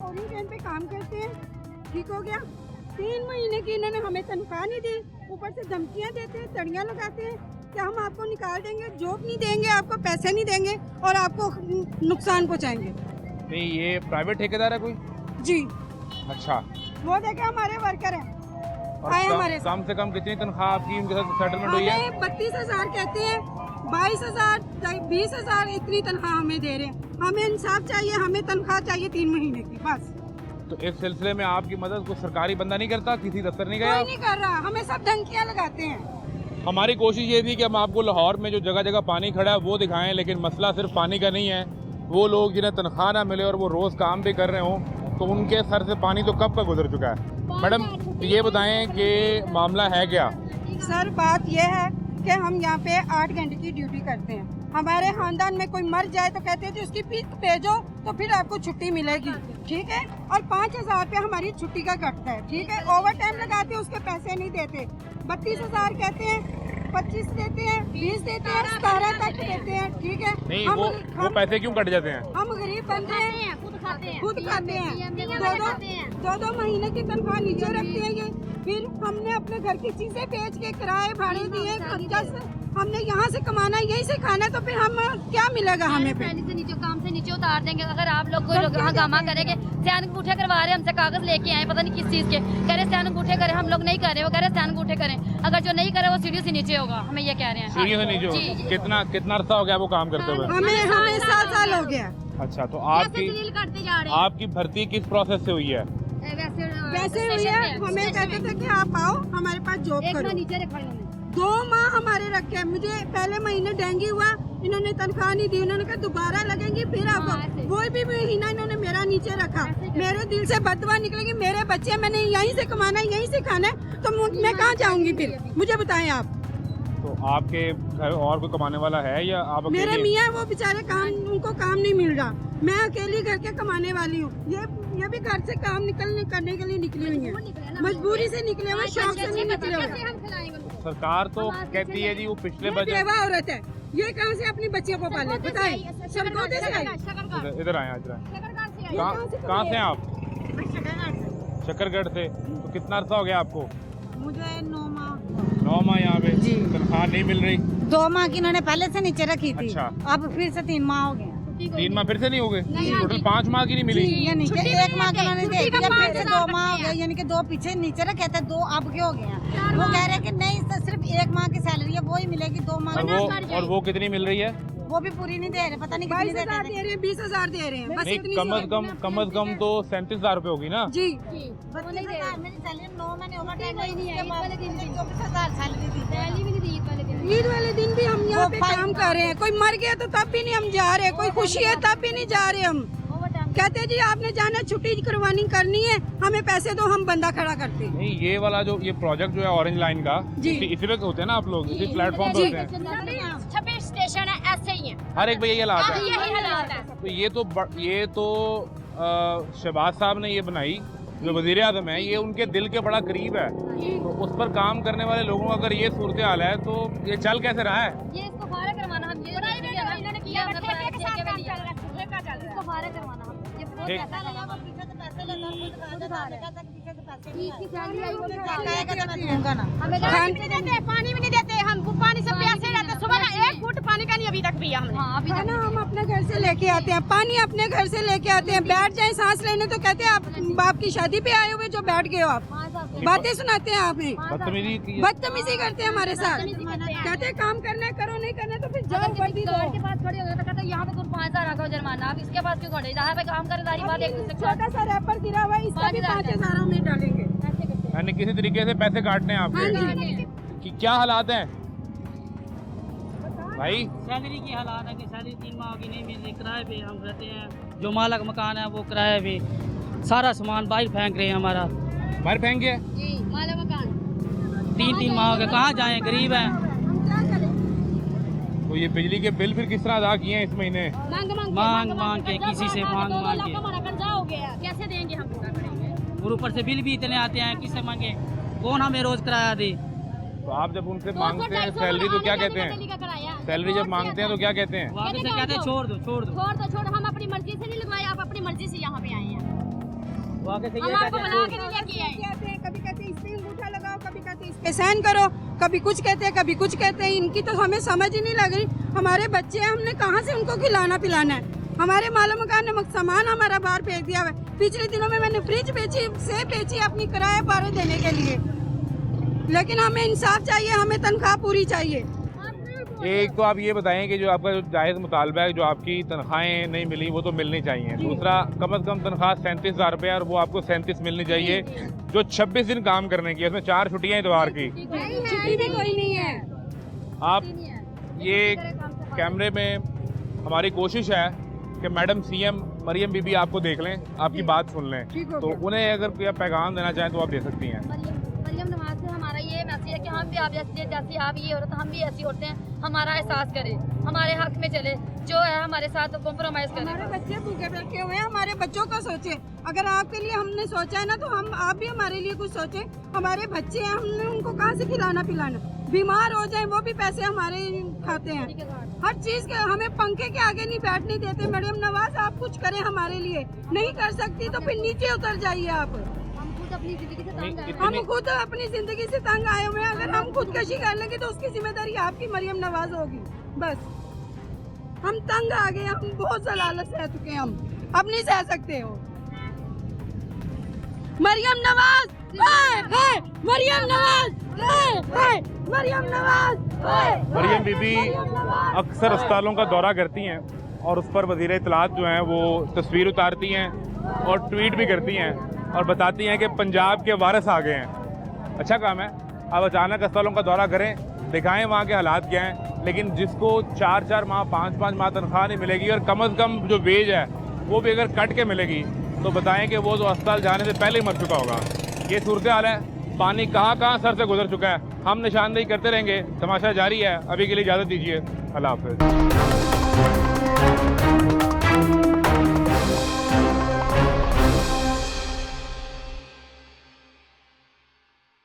Orient पे काम करते हैं, ठीक हो गया। 3 महीने की इन्होंने हमें तनख्वाह नहीं दी, ऊपर से धमकियां देते हैं, तड़ियां लगाते हैं कि हम आपको निकाल देंगे, जॉब नहीं देंगे, आपको पैसे नहीं देंगे और आपको नुकसान पहुंचाएंगे। नहीं, ये प्राइवेट ठेकेदार है कोई? जी, अच्छा। वो देखे हमारे वर्कर हैं, और आए हमारे कम से कम कितनी तनख्वाह आपकी उनके साथ सेटलमेंट हुई है? 32,000 कहते हैं, 22,000, 20,000 इतनी तनख्वाह हमें दे रहे हैं। हमें इंसाफ चाहिए, हमें तनख्वाह चाहिए 3 महीने की बस। तो इस सिलसिले में आपकी मदद को सरकारी बंदा नहीं करता, किसी दफ्तर नहीं गया? कोई नहीं कर रहा, हमें सब धमकियां लगाते हैं। हमारी कोशिश ये थी कि हम आपको लाहौर में जो जगह जगह पानी खड़ा है वो दिखाएं, लेकिन मसला सिर्फ पानी का नहीं है। वो लोग जिन्हें तनख्वाह ना मिले और वो रोज़ काम भी कर रहे हों, तो उनके सर से पानी तो कब का गुजर चुका है। मैडम ये बताएं कि मामला है क्या? सर बात यह है कि हम यहाँ पे 8 घंटे की ड्यूटी करते हैं। हमारे खानदान में कोई मर जाए तो कहते हैं कि उसकी फीस भेजो तो फिर आपको छुट्टी मिलेगी, ठीक है। और 5,000 रुपया हमारी छुट्टी का कटता है, ठीक है। ओवर टाइम लगाते हैं, उसके पैसे नहीं देते। 32,000 कहते हैं, 25 देते हैं, 20 देते हैं, 17 तक देते हैं, ठीक है। नहीं, वो पैसे क्यों कट जाते हैं? हम गरीब बंदे हैं, खुद खाते हैं। दो महीने की तनख्वाह नीचे रखते हैं ये। फिर हमने अपने घर की चीजें बेच के किराए भाड़े दिए, खर्चा से हमने यहाँ से कमाना है, यही से खाना है, तो फिर हम क्या मिलेगा हमें? पहले से नीचे काम से नीचे उतार देंगे। अगर आप लोग कोई हंगामा करेंगे, सैन अंगूठे करवा रहे, हमसे कागज लेके आए पता नहीं किस चीज के, कह रहे सैन अंगूठे करें, हम लोग नहीं कर रहे, वो कह रहे सैन अंगूठे करें। अगर जो नहीं करे वो सीढ़ी से नीचे होगा, हमें ये कह रहे हैं। सीढ़ी से नीचे होगा? कितना अरसा हो गया वो काम करते हुए? हमें 7 साल हो गया। अच्छा, तो आपकी भर्ती किस प्रोसेस से हुई है? वैसे हुई है, हमें कहते थे कि आप आओ हमारे पास जॉब करो। नीचे रखा 2 माह हमारे रखे। मुझे पहले महीने डेंगू हुआ, इन्होंने तनख्वाह नहीं दी, उन्होंने कहा दोबारा लगेंगे फिर आपको। वो भी महीना इन्होंने मेरा नीचे रखा। मेरे दिल से बददुआ निकलेगी, मेरे बच्चे मैंने यहीं से कमाना है, यहीं से खाना है, तो मैं कहाँ जाऊंगी फिर? मुझे बताएं आप। तो आपके घर और कोई कमाने वाला है या आप अकेले? मेरे मियाँ वो बेचारे उनको काम नहीं मिल रहा, मैं अकेली घर के कमाने वाली हूँ। ये भी घर से काम करने के लिए निकली हुई है, मजबूरी से निकले हुए, शौक से नहीं निकले हुए। सरकार तो कहती है जी वो पिछले बजट। बेवा औरत है, ये कहाँ से अपनी बच्चियों को पाले? बताइए, सरगोदे से आई। इधर आए, कहाँ से हैं आप? शकरगढ़ से। तो कितना अर्सा हो गया आपको? मुझे 9 माह। 9 माह यहाँ पे तनख्वाह नहीं मिल रही? 2 माह की इन्होंने पहले से नीचे रखी थी। अच्छा। अब फिर से 3 माह हो गए। 3 माह फिर से नहीं हो गए? टोटल 5 माह की नहीं मिली? यानी कि 1 माह के उन्होंने दे दिया, फिर से 2 माह हो गए, यानी कि 2 पीछे नीचे रखे थे, 2 अब के हो गए हैं। वो कह रहे हैं कि नहीं, सिर्फ 1 माह की सैलरी है, वो ही मिलेगी। 2 माह और वो कितनी मिल रही है? वो भी पूरी नहीं दे रहे, पता नहीं कितनी दे रहे हैं। 20,000 दे रहे हैं बस। नहीं, कम अज कम तो 37,000 रुपए होगी ना? जी, 32,000 मेरी सैलरी 9 महीने ईद वाले दिन 24,000 सैलरी दी। पहली भी नहीं दी ईद वाले दिन। ईद वाले दिन भी हम यहाँ पे काम कर रहे हैं। कोई मर गया तो तब भी नहीं हम जा रहे, कोई खुशी है तब भी नहीं जा रहे हम। कहते जी आपने जाना, छुट्टी करवानी करनी है, हमें पैसे दो, हम बंदा खड़ा करते हैं। नहीं, ये वाला जो ये प्रोजेक्ट जो है ऑरेंज लाइन का, इसी पे होते हैं ना आप लोग, इसी प्लेटफॉर्म पे होते हैं। 26 स्टेशन है, ऐसे ही है, हर एक भाई यही हालात है। यही हालात है। तो ये तो शहबाज साहब ने ये बनाई, जो वजीर आज़म है, ये उनके दिल के बड़ा करीब है। तो उस पर काम करने वाले लोगों का अगर ये सूरत हाल है तो ये चल कैसे रहा है? ये इसको फारा करवाना हम, ये इन्होंने किया, इसको फारा करवाना हम। ये बहुत ठीक। पैसा लगा, वो पीछे से पैसे लेना, हमें पानी भी नहीं देते, हम पानी से प्यासे रहते। सुबह ना 1 फुट पानी का नहीं अभी तक पिया हमने। हाँ, अभी ना हम अपने घर से लेके आते हैं पानी, अपने घर से लेके आते हैं। बैठ जाए सांस लेने तो कहते हैं आप बाप की शादी पे आए हुए जो बैठ गए हो आप, बातें सुनाते हैं आपने, बदतमीजी करते हैं हमारे साथ। कहते हैं काम करना है करो, नहीं करना तो फिर जाओ वर्दी दो। के पास खड़े हो गए तो कहते हैं यहाँ पे तुम 5,000 रखो जुर्माना, आप इसके पास क्यों खड़े? जहाँ पे काम करे सारी बात एक दूसरे के साथ। छोटा सा रैपर गिरा हुआ है, इसका भी 5,000 में डालेंगे। यानी किसी तरीके से पैसे काटने हैं आपके। कि क्या हालात हैं भाई? सैलरी की हालात है कि सैलरी 3 माह की नहीं मिल रही, किराए पे हम रहते हैं, जो मालक मकान है वो किराए पे, सारा सामान बाहर फेंक रहे हैं हमारा। बाहर फेंक गए? जी, माला मकान 3 माह हो गए, कहाँ जाएं, गरीब हैं। तो ये बिजली के बिल फिर किस तरह अदा किए हैं इस महीने? मांग के, किसी से मांग के। हमारा कर्जा हो गया, कैसे देंगे हम? पूरा करेंगे और ऊपर से बिल भी इतने आते हैं, किससे मांगे, कौन हमें रोज किराया दे? तो आप जब उनसे मांगते हैं सैलरी तो क्या कहते हैं? सैलरी जब मांगते हैं तो क्या कहते हैं? वापस से कहते हैं छोड़ दो। हम अपनी मर्जी से नहीं लगवाए, आप अपनी मर्जी से यहाँ पे आए हैं। वो आगे से हम ये आपको कहते बुला हैं के नहीं लेके आए। कहते हैं, कभी कहते हैं इस पे अंगूठा लगाओ, कभी कहते हैं इस पे साइन करो, कभी कुछ कहते हैं, कभी कुछ कहते हैं। इनकी तो हमें समझ ही नहीं लग रही। हमारे बच्चे हैं, हमने कहाँ से उनको खिलाना पिलाना है? हमारे मालूम का सामान हमारा बाहर फेंक दिया हुआ है। पिछले दिनों में मैंने फ्रिज बेची अपनी किराए पर देने के लिए, लेकिन हमें इंसाफ चाहिए, हमें तनख्वाह पूरी चाहिए। एक तो आप ये बताएं कि जो आपका जो जायज़ मुतालबा है, जो आपकी तनख्वाहें नहीं मिली वो तो मिलनी चाहिए। दूसरा, कम से कम तनख्वाह 37,000 रुपये और वो आपको 37 मिलनी चाहिए। जो 26 दिन काम करने की, उसमें 4 छुट्टियाँ इतवार की। छुट्टी भी कोई नहीं है। आप ये कैमरे में हमारी कोशिश है कि मैडम सीएम मरियम बीबी आपको देख लें, आपकी बात सुन लें, ठीक हो तो गया। उन्हें अगर कोई पैगाम देना चाहें तो आप दे सकती हैं। मरियम नवाज से हमारा ये मैसेज है कि हम भी आप जैसी आप ये औरत, हम भी ऐसी औरतें, हमारा एहसास करें, हमारे हक में चले, जो है हमारे साथ कॉम्प्रोमाइज करें। हमारे बच्चे भूखे बैठे हुए हैं, हमारे बच्चों का सोचे। अगर आपके लिए हमने सोचा है ना, तो आप भी हमारे लिए कुछ सोचे। हमारे बच्चे हैं, हमने उनको कहाँ से खिलाना पिलाना? बीमार हो जाए वो भी पैसे हमारे खाते हैं। हर चीज के हमें पंखे के आगे नहीं बैठने देते। मैडम नवाज, आप कुछ करें हमारे लिए। नहीं कर सकती तो फिर नीचे उतर जाइए आप। हम खुद अपनी जिंदगी से तंग आए। हम खुद अपनी जिंदगी से तंग आए हुए हैं। अगर हम खुदकशी कर लेंगे तो उसकी जिम्मेदारी आपकी मरियम नवाज होगी। बस हम तंग आ गए, हम बहुत जलालत सह चुके हैं, हम अब नहीं सह सकते हो। मरियम नवाज है, मरियम नवाज है, मरियम नवाज है। मरियम बीबी अक्सर अस्पतालों का दौरा करती हैं और उस पर वज़ीर इत्तलात जो हैं वो तस्वीर उतारती हैं और ट्वीट भी करती हैं और बताती हैं कि पंजाब के वारिस आ गए हैं। अच्छा काम है, अब अचानक अस्पतालों का दौरा करें, दिखाएं वहाँ के हालात क्या हैं। लेकिन जिसको 4-4 माह 5-5 माह तनख्वाह नहीं मिलेगी और कम से कम जो वेज है वो भी अगर कट के मिलेगी, तो बताएं कि वो तो अस्पताल जाने से पहले ही मर चुका होगा। ये सूरत हाल है। पानी कहाँ सर से गुजर चुका है। हम निशानदेही करते रहेंगे, तमाशा जारी है। अभी के लिए इजाज़त दीजिए, अल्लाह हाफ़िज़।